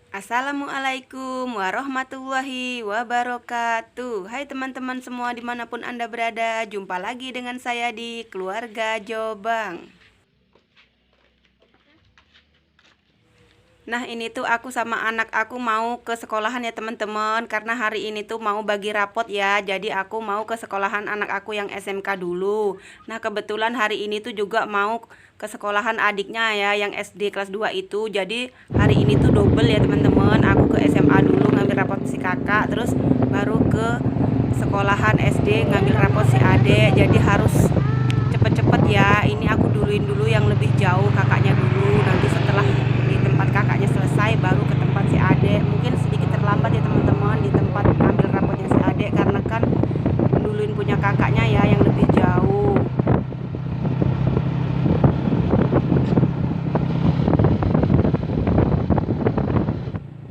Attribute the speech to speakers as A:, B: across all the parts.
A: Assalamualaikum warahmatullahi wabarakatuh. Hai teman-teman semua dimanapun Anda berada, jumpa lagi dengan saya di Keluarga Jobang. Nah, ini tuh aku sama anak aku mau ke sekolahan ya teman-teman, karena hari ini tuh mau bagi rapot ya. Jadi aku mau ke sekolahan anak aku yang SMK dulu. Nah, kebetulan hari ini tuh juga mau ke sekolahan adiknya ya yang SD kelas 2 itu. Jadi hari ini tuh double ya teman-teman. Aku ke SMA dulu ngambil rapot si kakak, terus baru ke sekolahan SD ngambil rapot si adik. Jadi harus cepet-cepet ya. Ini aku duluin dulu yang lebih jauh, kakaknya dulu. Nanti setelah di tempat kakaknya selesai baru ke tempat si adek. Mungkin sedikit terlambat ya teman-teman di tempat ambil rapotnya si adek, karena kan duluin punya kakaknya ya yang lebih jauh.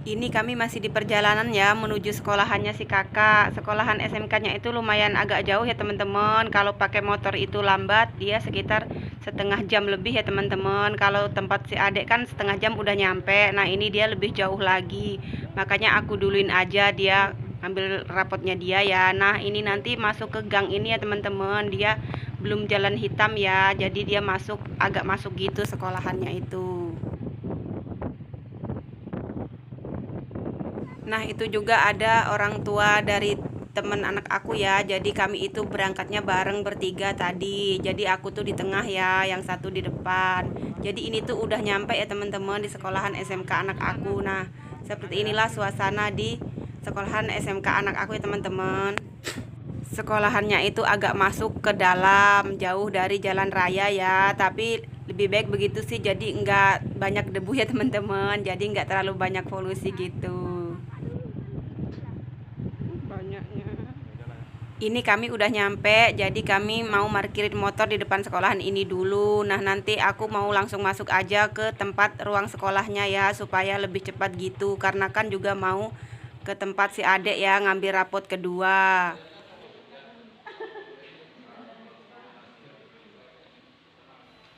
A: Ini kami masih di perjalanan ya menuju sekolahannya si kakak. Sekolahan SMK-nya itu lumayan agak jauh ya teman-teman. Kalau pakai motor itu lambat, dia sekitar setengah jam lebih ya teman-teman. Kalau tempat si adek kan setengah jam udah nyampe. Nah, ini dia lebih jauh lagi. Makanya aku duluin aja dia ambil rapotnya dia ya. Nah, ini nanti masuk ke gang ini ya teman-teman. Dia belum jalan hitam ya. Jadi dia agak masuk gitu sekolahannya itu. Nah, itu juga ada orang tua dari temen anak aku ya. Jadi kami itu berangkatnya bareng bertiga tadi. Jadi aku tuh di tengah ya, yang satu di depan. Jadi ini tuh udah nyampe ya teman-teman di sekolahan SMK anak aku. Nah, seperti inilah suasana di sekolahan SMK anak aku ya teman-teman. Sekolahannya itu agak masuk ke dalam, jauh dari jalan raya ya. Tapi lebih baik begitu sih, jadi nggak banyak debu ya teman-teman. Jadi nggak terlalu banyak polusi gitu. Banyaknya. Ini kami udah nyampe, jadi kami mau parkirin motor di depan sekolahan ini dulu. Nah, nanti aku mau langsung masuk aja ke tempat ruang sekolahnya ya, supaya lebih cepat gitu. Karena kan juga mau ke tempat si adek ya, ngambil rapot kedua.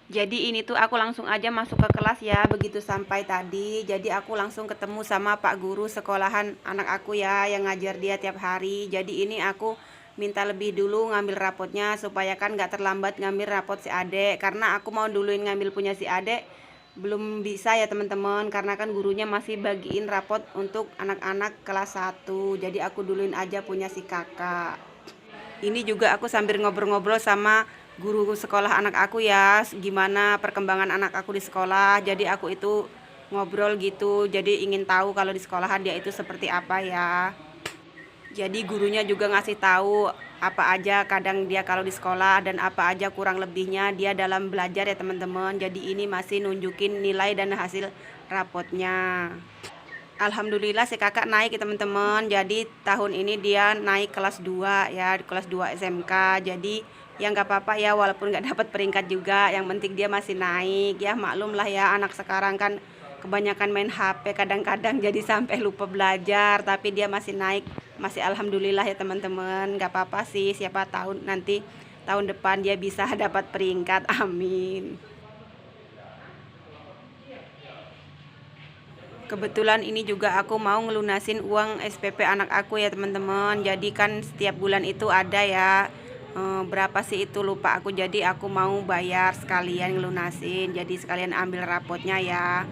A: Jadi ini tuh aku langsung aja masuk ke kelas ya, begitu sampai tadi. Jadi aku langsung ketemu sama Pak Guru sekolahan anak aku ya, yang ngajar dia tiap hari. Jadi ini aku minta lebih dulu ngambil rapotnya, supaya kan gak terlambat ngambil rapot si adek. Karena aku mau duluin ngambil punya si adek, belum bisa ya teman-teman. Karena kan gurunya masih bagiin rapot untuk anak-anak kelas 1. Jadi aku duluin aja punya si kakak. Ini juga aku sambil ngobrol-ngobrol sama guru sekolah anak aku ya, gimana perkembangan anak aku di sekolah. Jadi aku itu ngobrol gitu, jadi ingin tahu kalau di sekolahan dia itu seperti apa ya. Jadi gurunya juga ngasih tahu apa aja kadang dia kalau di sekolah, dan apa aja kurang lebihnya dia dalam belajar ya teman-teman. Jadi ini masih nunjukin nilai dan hasil rapotnya. Alhamdulillah si kakak naik ya teman-teman. Jadi tahun ini dia naik kelas 2 ya, di kelas 2 SMK. Jadi ya nggak apa-apa ya, walaupun nggak dapat peringkat juga, yang penting dia masih naik ya. Maklum lah ya, anak sekarang kan kebanyakan main HP kadang-kadang jadi sampai lupa belajar. Tapi dia masih naik, masih alhamdulillah ya teman-teman. Nggak apa-apa sih, siapa tahu nanti tahun depan dia bisa dapat peringkat, amin. Kebetulan ini juga aku mau ngelunasin uang SPP anak aku ya teman-teman. Jadi kan setiap bulan itu ada ya, berapa sih itu lupa aku. Jadi aku mau bayar sekalian ngelunasin. Jadi sekalian ambil rapotnya ya.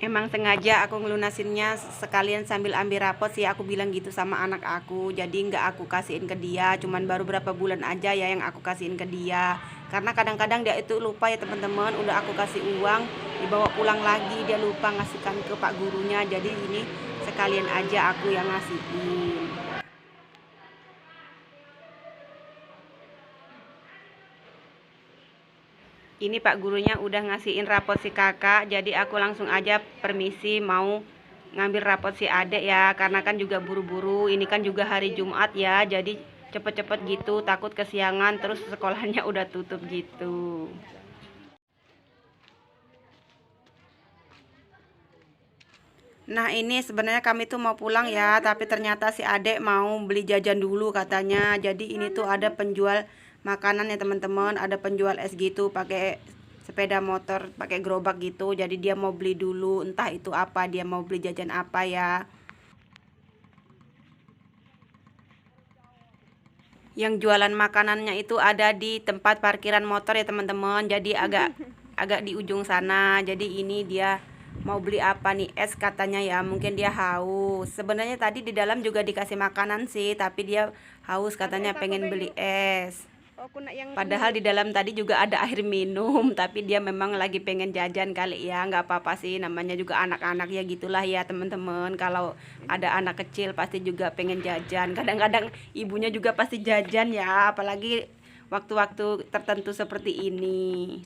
A: Emang sengaja aku ngelunasinnya sekalian sambil ambil rapot sih, aku bilang gitu sama anak aku. Jadi nggak aku kasihin ke dia, cuman baru berapa bulan aja ya yang aku kasihin ke dia. Karena kadang-kadang dia itu lupa ya teman-teman, udah aku kasih uang, dibawa pulang lagi dia lupa ngasihkan ke pak gurunya. Jadi ini sekalian aja aku yang ngasihin. Ini pak gurunya udah ngasihin rapot si kakak, jadi aku langsung aja permisi mau ngambil rapot si adek ya, karena kan juga buru-buru. Ini kan juga hari Jumat ya, jadi cepet-cepet gitu, takut kesiangan terus sekolahnya udah tutup gitu. Nah, ini sebenarnya kami tuh mau pulang ya, tapi ternyata si adek mau beli jajan dulu katanya. Jadi ini tuh ada penjual makanan ya teman-teman, ada penjual es gitu pakai sepeda motor pakai gerobak gitu. Jadi dia mau beli dulu, entah itu apa, dia mau beli jajan apa ya. Yang jualan makanannya itu ada di tempat parkiran motor ya teman-teman. Jadi agak di ujung sana. Jadi ini dia mau beli apa nih, es katanya ya, mungkin dia haus. Sebenarnya tadi di dalam juga dikasih makanan sih, tapi dia haus katanya, pengen beli es. Padahal di dalam tadi juga ada air minum, tapi dia memang lagi pengen jajan kali ya. Nggak apa-apa sih, namanya juga anak-anak ya, gitulah ya teman-teman. Kalau ada anak kecil pasti juga pengen jajan. Kadang-kadang ibunya juga pasti jajan ya, apalagi waktu-waktu tertentu seperti ini.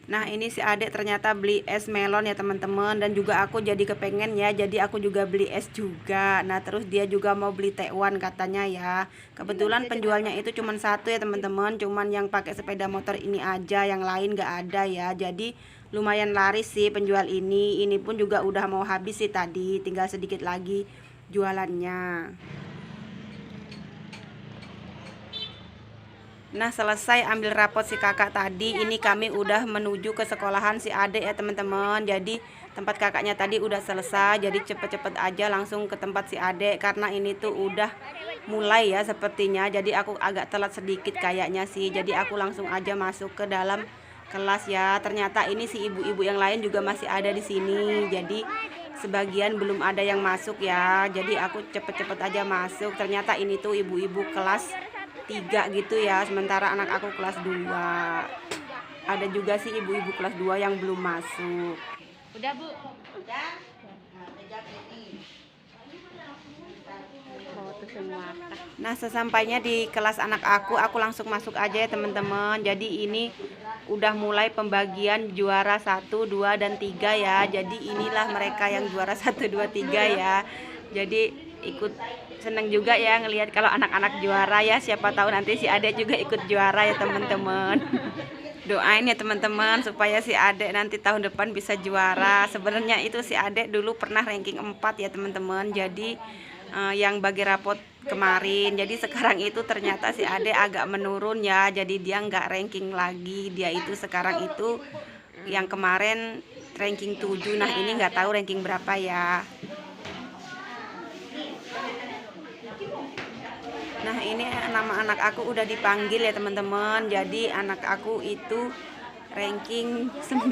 A: Nah ini si adek ternyata beli es melon ya teman-teman, dan juga aku jadi kepengen ya, jadi aku juga beli es juga. Nah terus dia juga mau beli tekwan katanya ya. Kebetulan penjualnya itu cuma satu ya teman-teman, cuman yang pakai sepeda motor ini aja, yang lain gak ada ya. Jadi lumayan laris sih penjual ini. Ini pun juga udah mau habis sih tadi, tinggal sedikit lagi jualannya. Nah selesai ambil rapot si kakak tadi, ini kami udah menuju ke sekolahan si adek ya teman-teman. Jadi tempat kakaknya tadi udah selesai, jadi cepet-cepet aja langsung ke tempat si adek, karena ini tuh udah mulai ya sepertinya. Jadi aku agak telat sedikit kayaknya sih, jadi aku langsung aja masuk ke dalam kelas ya. Ternyata ini si ibu-ibu yang lain juga masih ada di sini, jadi sebagian belum ada yang masuk ya. Jadi aku cepet-cepet aja masuk. Ternyata ini tuh ibu-ibu kelas 3 gitu ya, sementara anak aku kelas 2. Ada juga sih ibu-ibu kelas 2 yang belum masuk.
B: Udah Bu? Udah.
A: Nah sesampainya di kelas anak aku langsung masuk aja ya teman-teman. Jadi ini udah mulai pembagian juara 1, 2, dan 3 ya. Jadi inilah mereka yang juara 1, 2, 3 ya. Jadi ikut seneng juga ya ngelihat kalau anak-anak juara ya. Siapa tahu nanti si adek juga ikut juara ya teman-teman. Doain ya teman-teman supaya si adek nanti tahun depan bisa juara. Sebenarnya itu si adek dulu pernah ranking 4 ya teman-teman. Jadi yang bagi rapot kemarin. Jadi sekarang itu ternyata si adek agak menurun ya. Jadi dia nggak ranking lagi. Dia itu sekarang itu yang kemarin ranking 7. Nah ini nggak tahu ranking berapa ya. Nah ini nama anak aku udah dipanggil ya teman-teman. Jadi anak aku itu ranking 9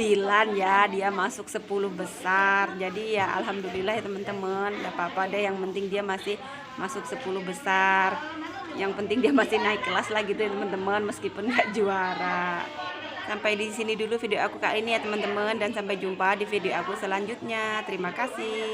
A: ya, dia masuk 10 besar. Jadi ya alhamdulillah ya teman-teman, gak apa-apa deh, yang penting dia masih masuk 10 besar. Yang penting dia masih naik kelas lah gitu ya teman-teman, meskipun gak juara. Sampai di sini dulu video aku kali ini ya teman-teman, dan sampai jumpa di video aku selanjutnya. Terima kasih.